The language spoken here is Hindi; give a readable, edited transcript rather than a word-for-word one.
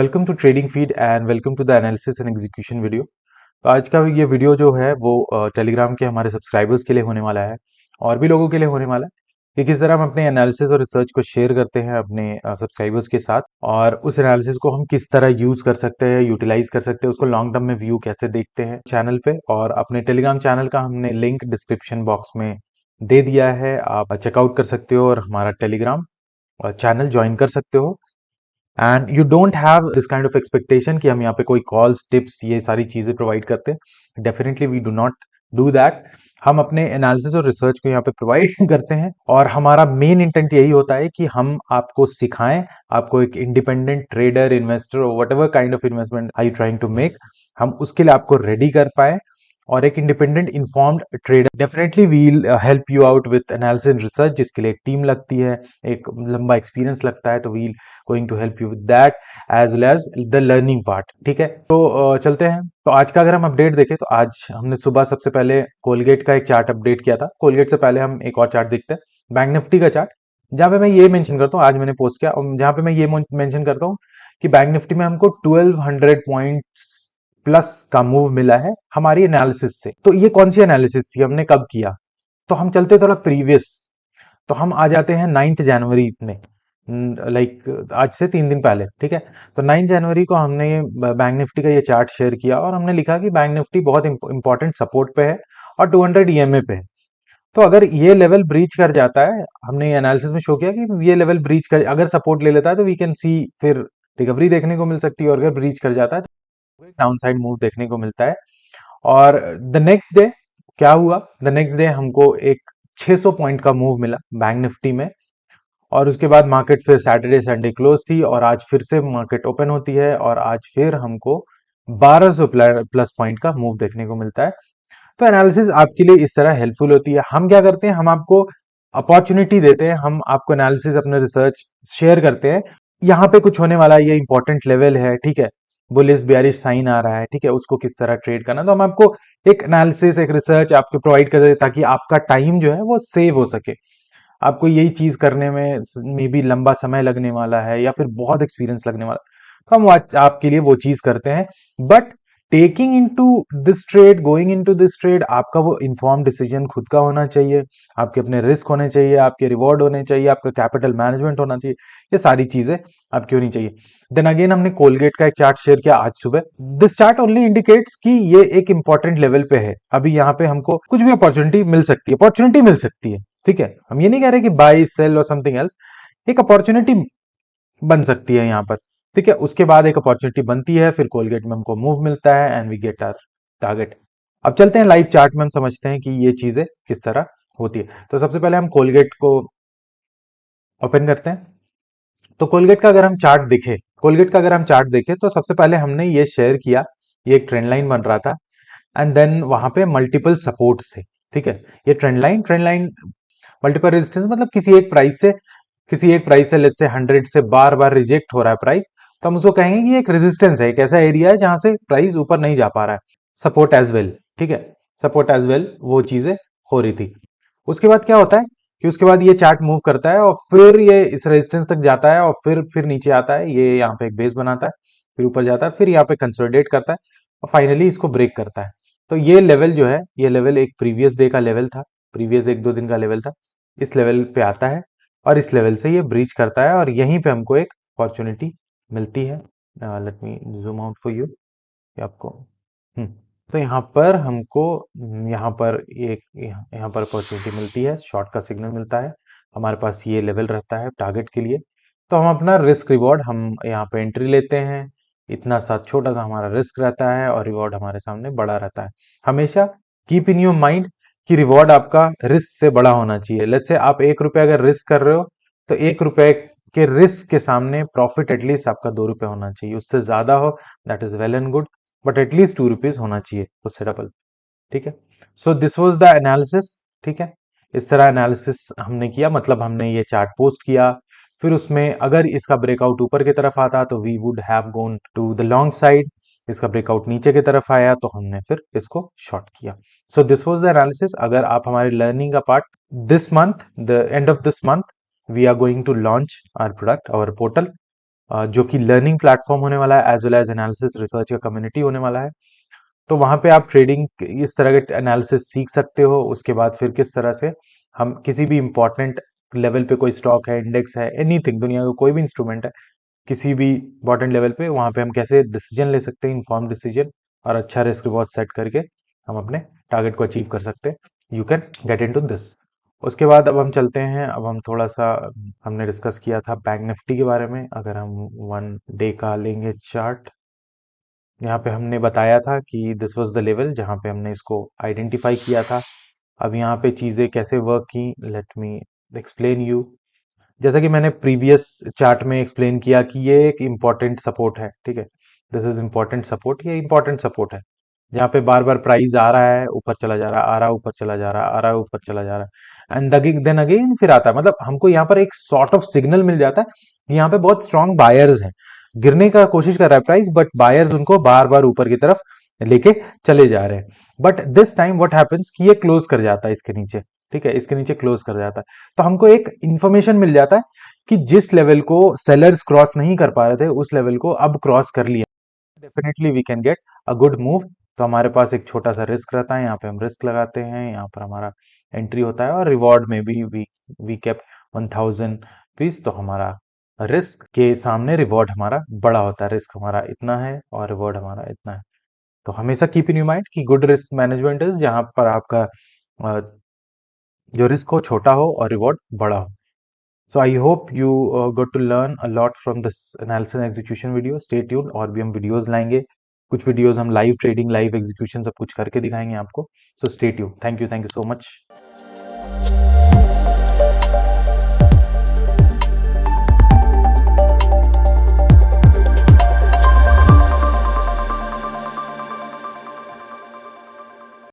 Welcome to trading feed and welcome to the analysis and execution video. तो आज का ये वीडियो जो है वो टेलीग्राम के हमारे सब्सक्राइबर्स के लिए होने वाला है और भी लोगों के लिए होने वाला है कि किस तरह हम अपने एनालिसिस और रिसर्च को शेयर करते हैं अपने सब्सक्राइबर्स के साथ, और उस एनालिसिस को हम किस तरह यूज कर सकते हैं, यूटिलाइज कर सकते हैं, उसको लॉन्ग टर्म में व्यू कैसे देखते हैं चैनल पे। और अपने टेलीग्राम चैनल का हमने लिंक डिस्क्रिप्शन बॉक्स में दे दिया है, आप चेकआउट कर सकते हो और हमारा टेलीग्राम चैनल ज्वाइन कर सकते हो। And you don't have this kind of expectation कि हम यहाँ पे कोई कॉल्स टिप्स ये सारी चीजें प्रोवाइड करते हैं। Definitely we do not do that. हम अपने एनालिसिस और रिसर्च को यहाँ पे प्रोवाइड करते हैं और हमारा मेन इंटेंट यही होता है कि हम आपको सिखाएं, आपको एक इंडिपेंडेंट ट्रेडर, इन्वेस्टर और whatever kind of investment I you trying to make, हम उसके लिए आपको रेडी कर पाए और एक independent informed trader. Definitely we'll help you out with analysis and research, जिसके लिए एक टीम लगती है, एक लंबा एक्सपीरियंस लगता है, तो we'll going to help you with that as well as the learning part. ठीक है, तो चलते हैं। तो आज का अगर हम अपडेट देखें तो आज हमने सुबह सबसे पहले कोलगेट का एक चार्ट अपडेट किया था। कोलगेट से पहले हम एक और चार्ट देखते हैं, बैंक निफ्टी का चार्ट, जहां पे मैं ये मेंशन करता हूँ, आज मैंने पोस्ट किया, और जहां पे मैं ये मेंशन करता हूँ कि बैंक निफ्टी में हमको 1200 पॉइंट्स प्लस का मूव मिला है हमारी एनालिसिस से। तो ये कौन सी एनालिसिस थी, हमने कब किया? तो हम चलते थोड़ा प्रीवियस, तो हम आ जाते हैं 9 जनवरी में, लाइक आज से 3 दिन पहले। ठीक है, तो 9 जनवरी को हमने ये बैंक निफ्टी का ये चार्ट शेयर किया और हमने लिखा कि बैंक निफ्टी बहुत इंपॉर्टेंट सपोर्ट पे है और 200 ईएमए पे है। तो अगर ये लेवल ब्रीच कर जाता है, हमने एनालिसिस में शो किया कि ये लेवल ब्रीच कर, अगर सपोर्ट ले लेता है तो वी कैन सी फिर रिकवरी देखने को मिल सकती है, और अगर ब्रीच कर जाता है तो डाउन साइड मूव देखने को मिलता है। और द नेक्स्ट डे क्या हुआ? द नेक्स्ट डे हमको एक 600 पॉइंट का मूव मिला बैंक निफ्टी में, और उसके बाद मार्केट फिर सैटरडे संडे क्लोज थी और आज फिर से मार्केट ओपन होती है और आज फिर हमको 1200 प्लस पॉइंट का मूव देखने को मिलता है। तो एनालिसिस आपके लिए इस तरह हेल्पफुल होती है। हम क्या करते हैं, हम आपको अपॉर्चुनिटी देते हैं, हम आपको एनालिसिस, अपने रिसर्च शेयर करते हैं। यहाँ पे कुछ होने वाला है, ये इंपॉर्टेंट लेवल है, ठीक है, बुलिश बेयरिश साइन आ रहा है, ठीक है, उसको किस तरह ट्रेड करना। तो हम आपको एक एनालिसिस, एक रिसर्च आपको प्रोवाइड कर देते हैं ताकि आपका टाइम जो है वो सेव हो सके। आपको यही चीज करने में मे बी लंबा समय लगने वाला है या फिर बहुत एक्सपीरियंस लगने वाला है, तो हम आपके लिए वो चीज करते हैं। But taking into this trade, going into this trade, आपका वो इन्फॉर्म डिसीजन खुद का होना चाहिए, आपके अपने रिस्क होने चाहिए, आपके रिवॉर्ड होने चाहिए, आपका कैपिटल मैनेजमेंट होना चाहिए, ये सारी चीजें आपकी होनी चाहिए। देन अगेन हमने कोलगेट का एक चार्ट शेयर किया आज सुबह। दिस चार्ट ओनली इंडिकेट्स कि ये एक इंपॉर्टेंट लेवल पे है। अभी यहाँ पे हमको कुछ भी अपॉर्चुनिटी मिल सकती है, अपॉर्चुनिटी मिल सकती है। ठीक है, हम ये नहीं कह रहे कि बाय सेल और समथिंग एल्स, एक अपॉर्चुनिटी बन सकती है यहाँ पर। ठीक है, उसके बाद एक अपॉर्चुनिटी बनती है, फिर कोलगेट में हमको मूव मिलता है and we get our target. अब चलते हैं लाइव चार्ट में, हम समझते हैं कि ये चीजें किस तरह होती है। तो सबसे पहले हम कोलगेट को ओपन करते हैं। तो कोलगेट का अगर हम चार्ट देखें, कोलगेट का अगर हम चार्ट देखें तो सबसे पहले हमने ये शेयर किया, ये एक ट्रेंड लाइन बन रहा था एंड देन वहां पे मल्टीपल सपोर्ट्स थे। ठीक है, ये ट्रेंड लाइन मल्टीपल रेजिस्टेंस, मतलब किसी एक प्राइस से लेट्स से 100 से बार बार रिजेक्ट हो रहा है प्राइस, तो हम उसको कहेंगे कि एक रेजिस्टेंस है, एक ऐसा एरिया है जहां से प्राइस ऊपर नहीं जा पा रहा है। सपोर्ट एज वेल, ठीक है, सपोर्ट एज वेल वो चीजें हो रही थी। उसके बाद क्या होता है कि उसके बाद ये चार्ट मूव करता है और फिर ये इस रेजिस्टेंस तक जाता है और फिर नीचे आता है, ये यहाँ पे एक बेस बनाता है, फिर ऊपर जाता है, फिर यहाँ पे कंसोलिडेट करता है और फाइनली इसको ब्रेक करता है। तो ये लेवल जो है, ये लेवल एक प्रीवियस डे का लेवल था, प्रीवियस 1-2 दिन का लेवल था। इस लेवल पे आता है और इस लेवल से ये ब्रीच करता है और यहीं पे हमको एक अपॉर्चुनिटी मिलती है। Let me zoom out for you, आपको तो यहाँ पर हमको यहाँ पर एक यहाँ पर अपॉर्चुनिटी मिलती है, शॉर्ट का सिग्नल मिलता है, हमारे पास ये लेवल रहता है टारगेट के लिए। तो हम अपना रिस्क रिवॉर्ड, हम यहाँ पे एंट्री लेते हैं, इतना सा छोटा सा हमारा रिस्क रहता है और रिवॉर्ड हमारे सामने बड़ा रहता है। हमेशा कीप इन योर माइंड कि रिवॉर्ड आपका रिस्क से बड़ा होना चाहिए। लेट्स से आप 1 रुपये अगर रिस्क कर रहे हो तो 1 रुपये के रिस्क के सामने प्रॉफिट एटलीस्ट आपका 2 रुपये होना चाहिए। उससे ज्यादा हो that is well and good, but at least 2 rupees होना चाहिए उससे डबल। ठीक है, सो दिस वाज द एनालिसिस। ठीक है, इस तरह एनालिसिस हमने किया, मतलब हमने ये चार्ट पोस्ट किया, फिर उसमें अगर इसका ब्रेकआउट ऊपर की तरफ आता तो we would have gone to the long side, इसका ब्रेकआउट नीचे की तरफ आया तो हमने फिर इसको शॉर्ट किया। So this was the analysis. अगर आप हमारे लर्निंग का part, this month, the end of this month we are going to launch our product, our portal, जो कि लर्निंग प्लेटफॉर्म होने वाला है as well as analysis research का कम्युनिटी होने वाला है। तो वहां पे आप ट्रेडिंग इस तरह के एनालिसिस सीख सकते हो। उसके बाद फिर किस तरह से हम किसी भी इंपॉर्टेंट लेवल पे, कोई स्टॉक है, इंडेक्स है, एनीथिंग, दुनिया का कोई भी इंस्ट्रूमेंट है, किसी भी इंपॉर्टेंट लेवल पे वहां पे हम कैसे डिसीजन ले सकते हैं, इन्फॉर्म डिसीजन, और अच्छा रिस्क रिवॉर्ड सेट करके हम अपने टारगेट को अचीव कर सकते हैं। You can get into this. उसके बाद अब हम चलते हैं, अब हम थोड़ा सा, हमने डिस्कस किया था बैंक निफ्टी के बारे में। अगर हम 1 डे का लेंगे चार्ट, यहाँ पे हमने बताया था कि दिस वाज द लेवल जहाँ पे हमने इसको आइडेंटिफाई किया था। अब यहाँ पे चीजें कैसे वर्क की, लेट मी एक्सप्लेन यू। जैसा कि मैंने प्रीवियस चार्ट में एक्सप्लेन किया कि ये एक इम्पॉर्टेंट सपोर्ट है, ठीक है, दिस इज इम्पॉर्टेंट सपोर्ट, ये इम्पॉर्टेंट सपोर्ट है, जहाँ पे बार बार प्राइस आ रहा है, ऊपर चला जा रहा है, आ रहा है, ऊपर चला जा रहा है, आ रहा है, ऊपर चला जा रहा है, एंड देन अगेन फिर आता है। मतलब हमको यहाँ पर एक सॉर्ट ऑफ सिग्नल मिल जाता है कि यहाँ पे बहुत स्ट्रांग बायर्स हैं, गिरने का कोशिश कर रहा है प्राइस, बट बायर्स उनको बार बार ऊपर की तरफ लेके चले जा रहे हैं। But this time what happens कि ये क्लोज कर जाता है इसके नीचे, ठीक है, इसके नीचे क्लोज कर जाता है। तो हमको एक इंफॉर्मेशन मिल जाता है कि जिस लेवल को सेलर्स क्रॉस नहीं कर पा रहे थे, उस लेवल को अब क्रॉस कर लिया, definitely we can get a good move. तो हमारे पास एक छोटा सा रिस्क रहता है, यहाँ पे हम रिस्क लगाते हैं, यहाँ पर हमारा एंट्री होता है, और रिवॉर्ड में भी वी केप 1000 रुपीज। तो हमारा रिस्क के सामने रिवॉर्ड हमारा बड़ा होता है, रिस्क हमारा इतना है और रिवॉर्ड हमारा इतना है। तो हमेशा कीप इन माइंड कि गुड रिस्क मैनेजमेंट इज जहां पर आपका जो रिस्क हो छोटा हो और रिवॉर्ड बड़ा हो। So I hope you got to learn a lot from this analysis and execution video. Stay tuned, और भी हम वीडियोस लाएंगे, कुछ वीडियोस हम लाइव ट्रेडिंग, लाइव एग्जीक्यूशन सब कुछ करके दिखाएंगे आपको। So stay tuned. Thank you so much.